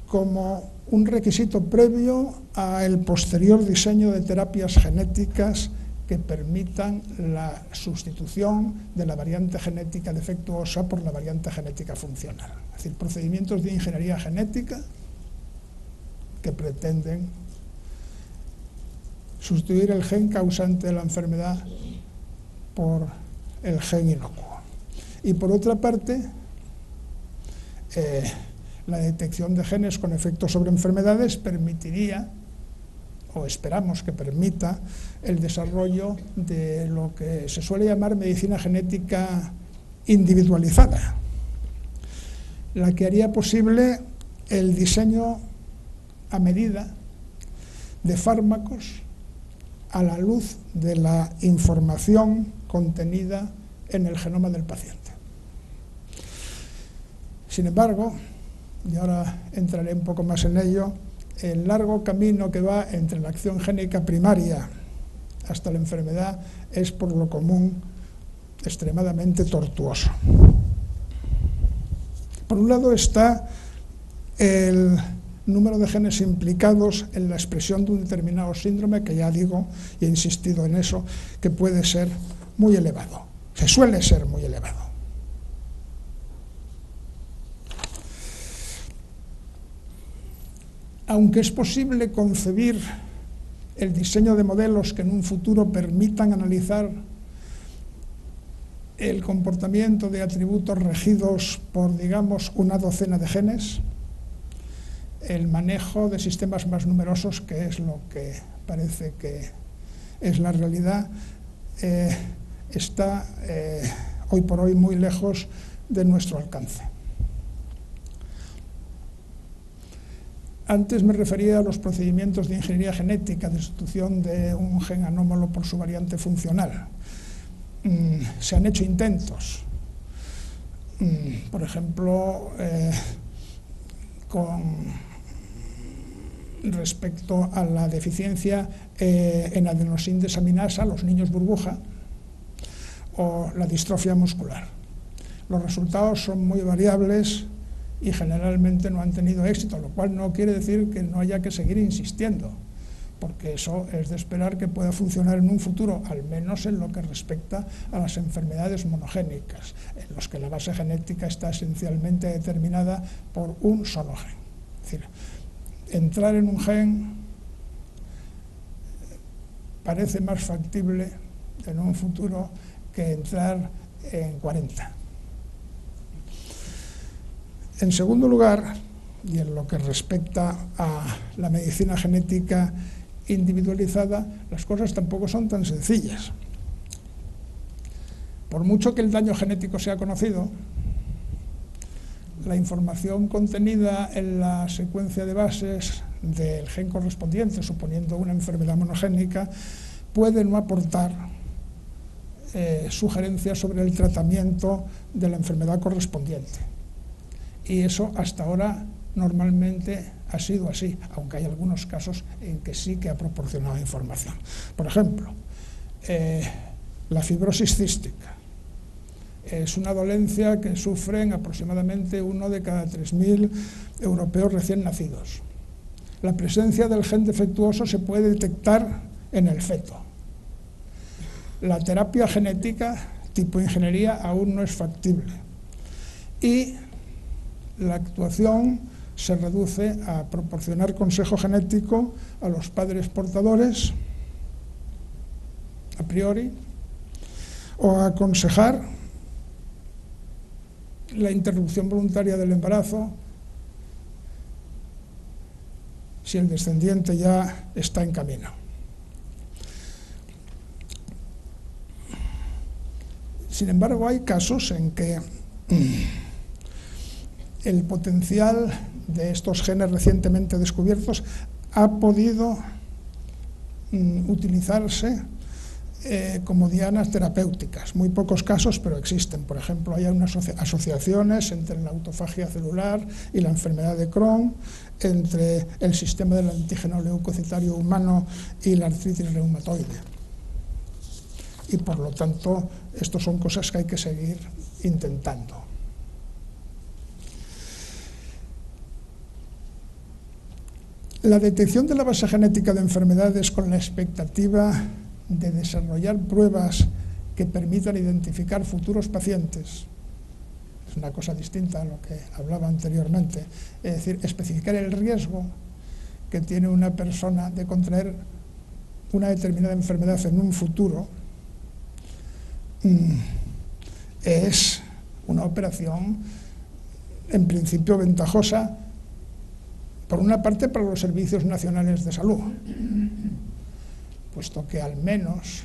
como un requisito previo al posterior diseño de terapias genéticas que permitan la sustitución de la variante genética defectuosa por la variante genética funcional. Es decir, procedimientos de ingeniería genética que pretenden sustituir el gen causante de la enfermedad por el gen inocuo. Y por otra parte, la detección de genes con efectos sobre enfermedades permitiría, o esperamos que permita, el desarrollo de lo que se suele llamar medicina genética individualizada, la que haría posible el diseño a medida de fármacos a la luz de la información contenida en el genoma del paciente. Sin embargo, y ahora entraré un poco más en ello, el largo camino que va entre la acción génica primaria hasta la enfermedad es por lo común extremadamente tortuoso. Por un lado está el número de genes implicados en la expresión de un determinado síndrome, que ya digo, y he insistido en eso, que puede ser muy elevado, se suele ser muy elevado. Aunque es posible concebir el diseño de modelos que en un futuro permitan analizar el comportamiento de atributos regidos por, digamos, una docena de genes, el manejo de sistemas más numerosos, que es lo que parece que es la realidad, está hoy por hoy muy lejos de nuestro alcance. Antes me refería a los procedimientos de ingeniería genética de sustitución de un gen anómalo por su variante funcional. Se han hecho intentos, por ejemplo, con respecto a la deficiencia en adenosín desaminasa, los niños burbuja, o la distrofia muscular. Los resultados son muy variables y generalmente no han tenido éxito, lo cual no quiere decir que no haya que seguir insistiendo, porque eso es de esperar que pueda funcionar en un futuro, al menos en lo que respecta a las enfermedades monogénicas, en los que la base genética está esencialmente determinada por un solo gen. Es decir, entrar en un gen parece más factible en un futuro que entrar en 40. En segundo lugar, y en lo que respecta a la medicina genética individualizada, las cosas tampoco son tan sencillas. Por mucho que el daño genético sea conocido, la información contenida en la secuencia de bases del gen correspondiente, suponiendo una enfermedad monogénica, puede no aportar sugerencias sobre el tratamiento de la enfermedad correspondiente. Y eso hasta ahora normalmente ha sido así, aunque hay algunos casos en que sí que ha proporcionado información. Por ejemplo, la fibrosis cística es una dolencia que sufren aproximadamente 1 de cada 3.000 europeos recién nacidos. La presencia del gen defectuoso se puede detectar en el feto. La terapia genética tipo ingeniería aún no es factible. Y la actuación se reduce a proporcionar consejo genético a los padres portadores, a priori, o a aconsejar la interrupción voluntaria del embarazo si el descendiente ya está en camino. Sin embargo, hay casos en que el potencial de estos genes recientemente descubiertos ha podido utilizarse como dianas terapéuticas. Muy pocos casos, pero existen. Por ejemplo, hay unas asociaciones entre la autofagia celular y la enfermedad de Crohn, entre el sistema del antígeno leucocitario humano y la artritis reumatoide. Y por lo tanto, estas son cosas que hay que seguir intentando. La detección de la base genética de enfermedades con la expectativa de desarrollar pruebas que permitan identificar futuros pacientes es una cosa distinta a lo que hablaba anteriormente. Es decir, especificar el riesgo que tiene una persona de contraer una determinada enfermedad en un futuro es una operación en principio ventajosa, por una parte para los servicios nacionales de salud, puesto que al menos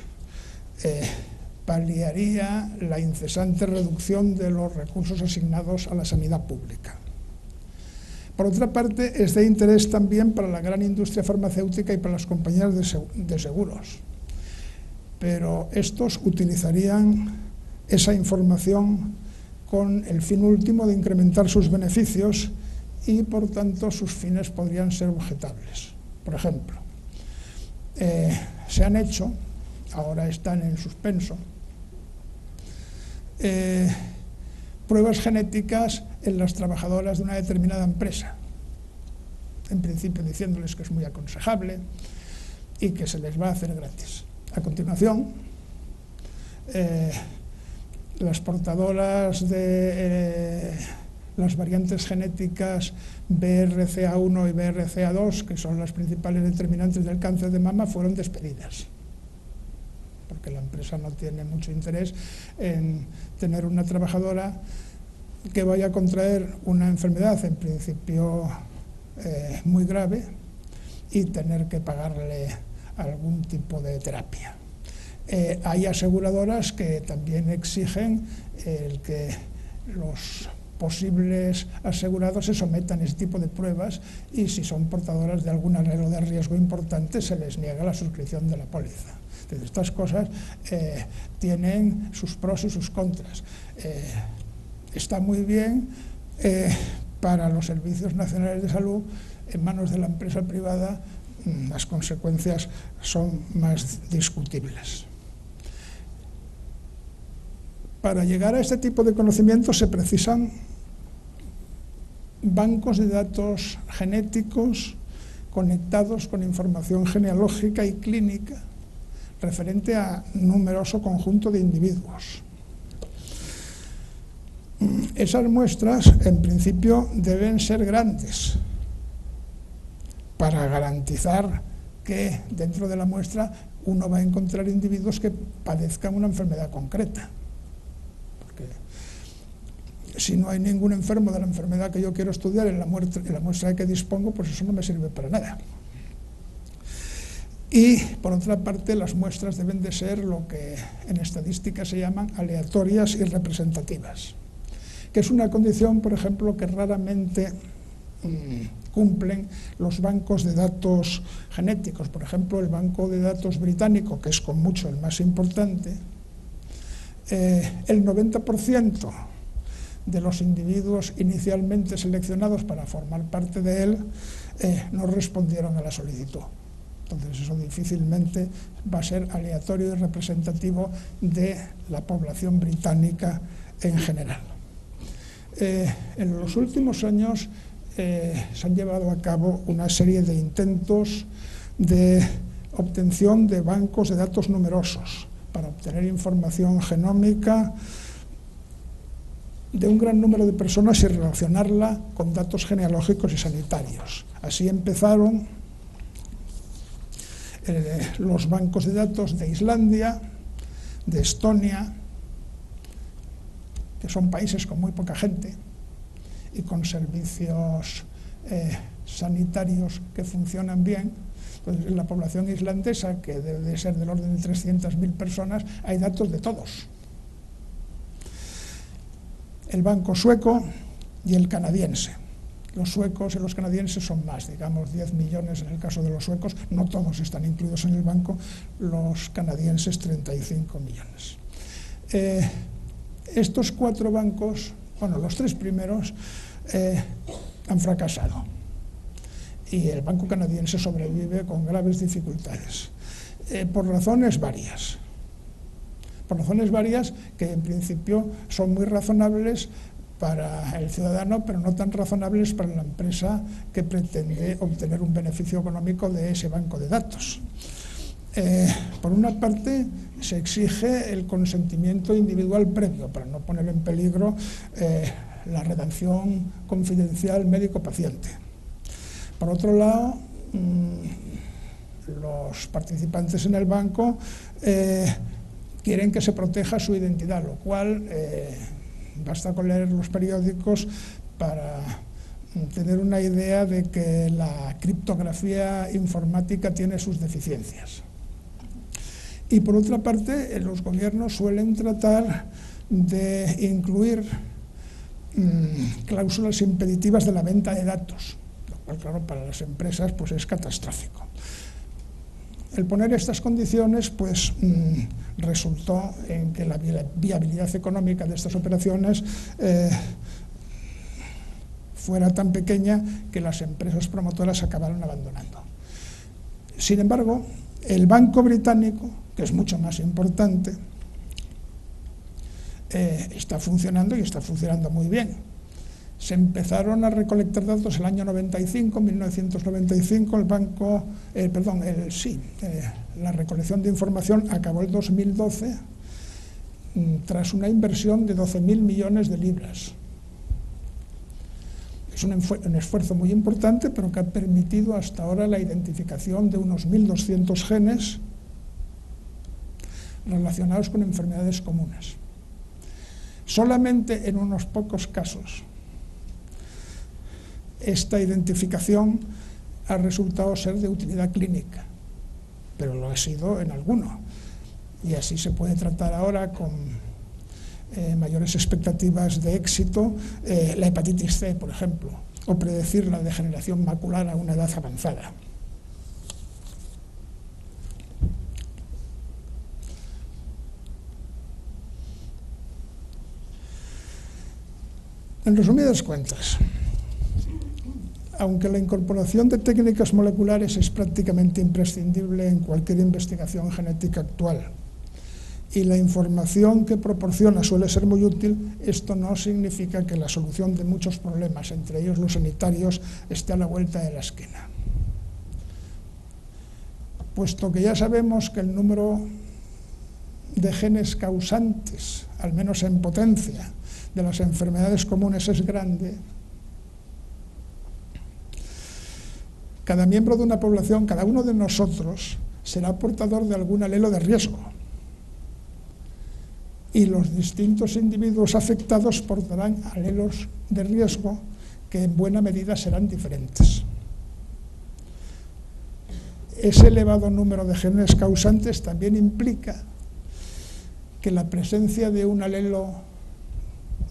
paliaría la incesante reducción de los recursos asignados a la sanidad pública. Por otra parte, es de interés también para la gran industria farmacéutica y para las compañías de seguros, pero estos utilizarían esa información con el fin último de incrementar sus beneficios y, por tanto, sus fines podrían ser objetables. Por ejemplo, se han hecho, ahora están en suspenso, pruebas genéticas en las trabajadoras de una determinada empresa, en principio diciéndoles que es muy aconsejable y que se les va a hacer gratis. A continuación, las portadoras de las variantes genéticas BRCA1 y BRCA2, que son las principales determinantes del cáncer de mama, fueron despedidas, porque la empresa no tiene mucho interés en tener una trabajadora que vaya a contraer una enfermedad en principio muy grave y tener que pagarle algún tipo de terapia. Hay aseguradoras que también exigen el que los posibles asegurados se sometan a ese tipo de pruebas y si son portadoras de algún arreglo de riesgo importante se les niega la suscripción de la póliza. Entonces, estas cosas tienen sus pros y sus contras. Está muy bien para los servicios nacionales de salud. En manos de la empresa privada las consecuencias son más discutibles. Para llegar a este tipo de conocimientos se precisan bancos de datos genéticos conectados con información genealógica y clínica referente a numeroso conjunto de individuos. Esas muestras, en principio, deben ser grandes para garantizar que dentro de la muestra uno va a encontrar individuos que padezcan una enfermedad concreta. Si no hay ningún enfermo de la enfermedad que yo quiero estudiar en la muestra de que dispongo, pues eso no me sirve para nada. Y, por otra parte, las muestras deben de ser lo que en estadística se llaman aleatorias y representativas, que es una condición, por ejemplo, que raramente cumplen los bancos de datos genéticos. Por ejemplo, el banco de datos británico, que es con mucho el más importante, el 90% de los individuos inicialmente seleccionados para formar parte de él no respondieron a la solicitud. Entonces eso difícilmente va a ser aleatorio y representativo de la población británica en general. En los últimos años se han llevado a cabo una serie de intentos de obtención de bancos de datos numerosos para obtener información genómica de un gran número de personas y relacionarla con datos genealógicos y sanitarios. Así empezaron los bancos de datos de Islandia, de Estonia, que son países con muy poca gente y con servicios sanitarios que funcionan bien. Entonces, en la población islandesa, que debe de ser del orden de 300.000 personas, hay datos de todos. El banco sueco y el canadiense, Los suecos y los canadienses son más, digamos 10 millones en el caso de los suecos, no todos están incluidos en el banco, los canadienses 35 millones. Estos 4 bancos, bueno, los 3 primeros han fracasado y el banco canadiense sobrevive con graves dificultades, por razones varias. Por razones varias que en principio son muy razonables para el ciudadano, pero no tan razonables para la empresa que pretende obtener un beneficio económico de ese banco de datos. Por una parte, se exige el consentimiento individual previo para no poner en peligro la redacción confidencial médico-paciente. Por otro lado, los participantes en el banco quieren que se proteja su identidad, lo cual basta con leer los periódicos para tener una idea de que la criptografía informática tiene sus deficiencias. Y por otra parte, los gobiernos suelen tratar de incluir cláusulas impeditivas de la venta de datos, lo cual, claro, para las empresas pues es catastrófico. El poner estas condiciones pues resultó en que la viabilidad económica de estas operaciones fuera tan pequeña que las empresas promotoras acabaron abandonando. Sin embargo, el Banco Británico, que es mucho más importante, está funcionando y está funcionando muy bien. Se empezaron a recolectar datos el año 95, 1995, la recolección de información acabó el 2012 tras una inversión de 12.000 millones de libras. Es un esfuerzo muy importante, pero que ha permitido hasta ahora la identificación de unos 1.200 genes relacionados con enfermedades comunes. Solamente en unos pocos casos esta identificación ha resultado ser de utilidad clínica, pero lo ha sido en alguno. Y así se puede tratar ahora con mayores expectativas de éxito la hepatitis C, por ejemplo, o predecir la degeneración macular a una edad avanzada. En resumidas cuentas, aunque la incorporación de técnicas moleculares es prácticamente imprescindible en cualquier investigación genética actual y la información que proporciona suele ser muy útil, esto no significa que la solución de muchos problemas, entre ellos los sanitarios, esté a la vuelta de la esquina. Puesto que ya sabemos que el número de genes causantes, al menos en potencia, de las enfermedades comunes es grande, cada miembro de una población, cada uno de nosotros, será portador de algún alelo de riesgo. Y los distintos individuos afectados portarán alelos de riesgo que en buena medida serán diferentes. Ese elevado número de genes causantes también implica que la presencia de un alelo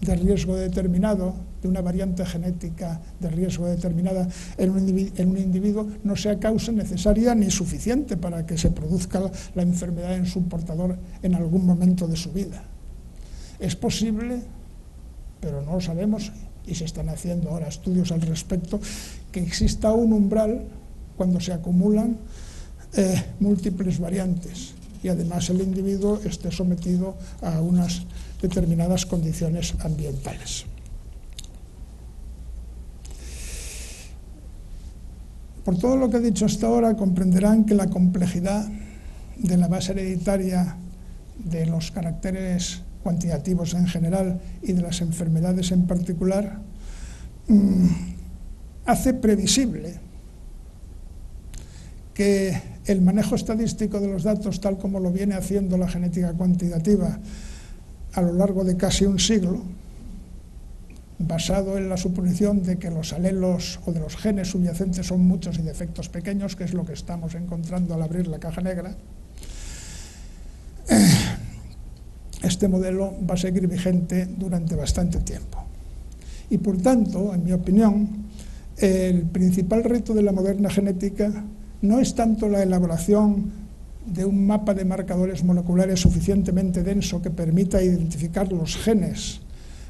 de riesgo determinado, de una variante genética de riesgo determinada en un individuo, no sea causa necesaria ni suficiente para que se produzca la enfermedad en su portador en algún momento de su vida. Es posible, pero no lo sabemos, y se están haciendo ahora estudios al respecto, que exista un umbral cuando se acumulan múltiples variantes y además el individuo esté sometido a unas determinadas condiciones ambientales. Por todo lo que he dicho hasta ahora, comprenderán que la complejidad de la base hereditaria de los caracteres cuantitativos en general y de las enfermedades en particular hace previsible que el manejo estadístico de los datos, tal como lo viene haciendo la genética cuantitativa a lo largo de casi un siglo, basado en la suposición de que los alelos o de los genes subyacentes son muchos y defectos pequeños, que es lo que estamos encontrando al abrir la caja negra, este modelo va a seguir vigente durante bastante tiempo. Y por tanto, en mi opinión, el principal reto de la moderna genética no es tanto la elaboración de un mapa de marcadores moleculares suficientemente denso que permita identificar los genes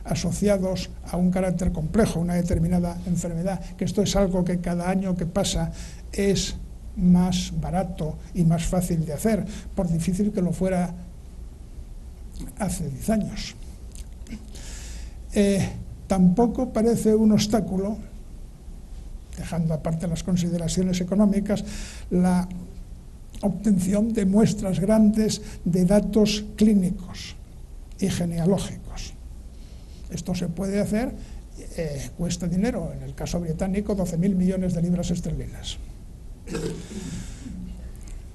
asociados a un carácter complejo, a una determinada enfermedad, que esto es algo que cada año que pasa es más barato y más fácil de hacer, por difícil que lo fuera hace 10 años. Tampoco parece un obstáculo, dejando aparte las consideraciones económicas, la obtención de muestras grandes de datos clínicos y genealógicos. Esto se puede hacer, cuesta dinero, en el caso británico 12.000 millones de libras esterlinas.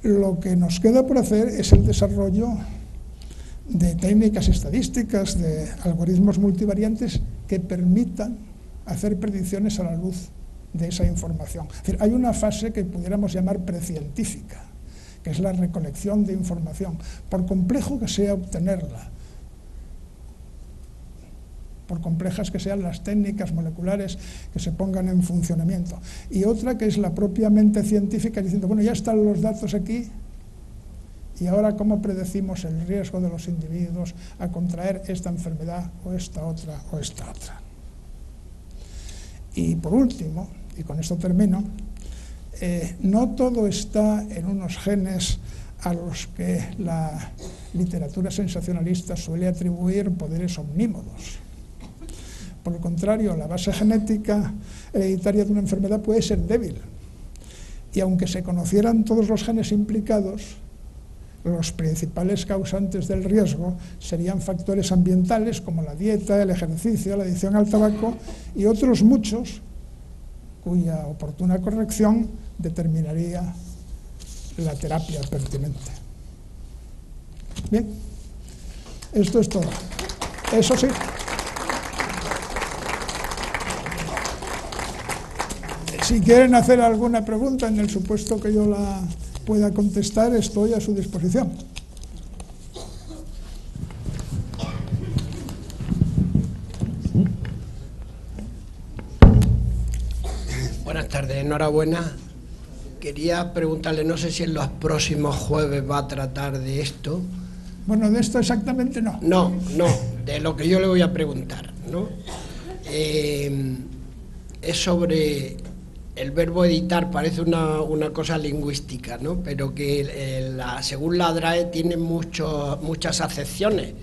Lo que nos queda por hacer es el desarrollo de técnicas estadísticas, de algoritmos multivariantes que permitan hacer predicciones a la luz de esa información. Es decir, hay una fase que pudiéramos llamar precientífica, que es la recolección de información, por complejo que sea obtenerla, por complejas que sean las técnicas moleculares que se pongan en funcionamiento. Y otra que es la propia mente científica, diciendo, bueno, ya están los datos aquí, y ahora cómo predecimos el riesgo de los individuos a contraer esta enfermedad o esta otra o esta otra. Y por último, y con esto termino, no todo está en unos genes a los que la literatura sensacionalista suele atribuir poderes omnímodos. Por el contrario, la base genética hereditaria de una enfermedad puede ser débil. Y aunque se conocieran todos los genes implicados, los principales causantes del riesgo serían factores ambientales como la dieta, el ejercicio, la adicción al tabaco y otros muchos cuya oportuna corrección determinaría la terapia pertinente. Bien, esto es todo. Eso sí, si quieren hacer alguna pregunta, en el supuesto que yo la pueda contestar, estoy a su disposición. Buenas tardes, enhorabuena. Quería preguntarle, no sé si en los próximos jueves va a tratar de esto. Bueno, de esto exactamente no. No, de lo que yo le voy a preguntar, ¿no? Es sobre el verbo editar, parece una cosa lingüística, ¿no? Pero que según la DRAE tiene muchas acepciones.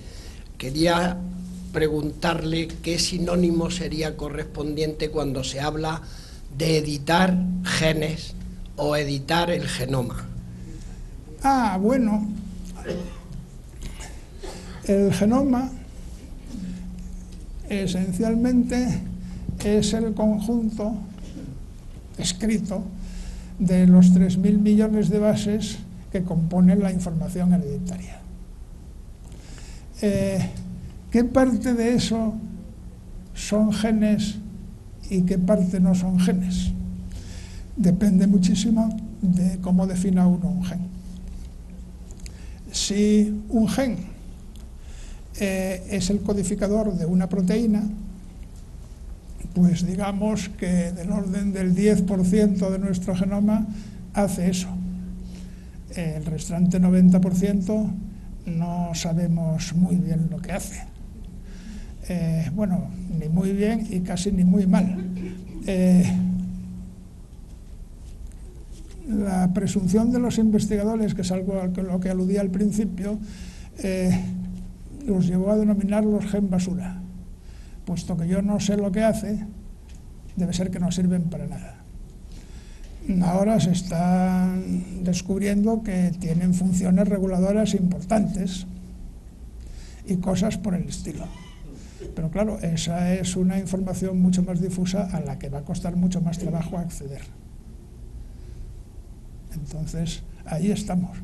Quería preguntarle qué sinónimo sería correspondiente cuando se habla de editar genes o editar el genoma. Ah, bueno, el genoma esencialmente es el conjunto escrito de los 3.000 millones de bases que componen la información hereditaria. ¿Qué parte de eso son genes y qué parte no son genes? Depende muchísimo de cómo defina uno un gen. Si un gen es el codificador de una proteína, pues digamos que del orden del 10% de nuestro genoma hace eso. El restante 90% no sabemos muy bien lo que hace. Bueno, ni muy bien y casi ni muy mal. La presunción de los investigadores, que es algo a lo que aludía al principio, los llevó a denominarlos gen basura. Puesto que yo no sé lo que hace, debe ser que no sirven para nada. Ahora se está descubriendo que tienen funciones reguladoras importantes y cosas por el estilo. Pero claro, esa es una información mucho más difusa a la que va a costar mucho más trabajo acceder. Entonces, ahí estamos.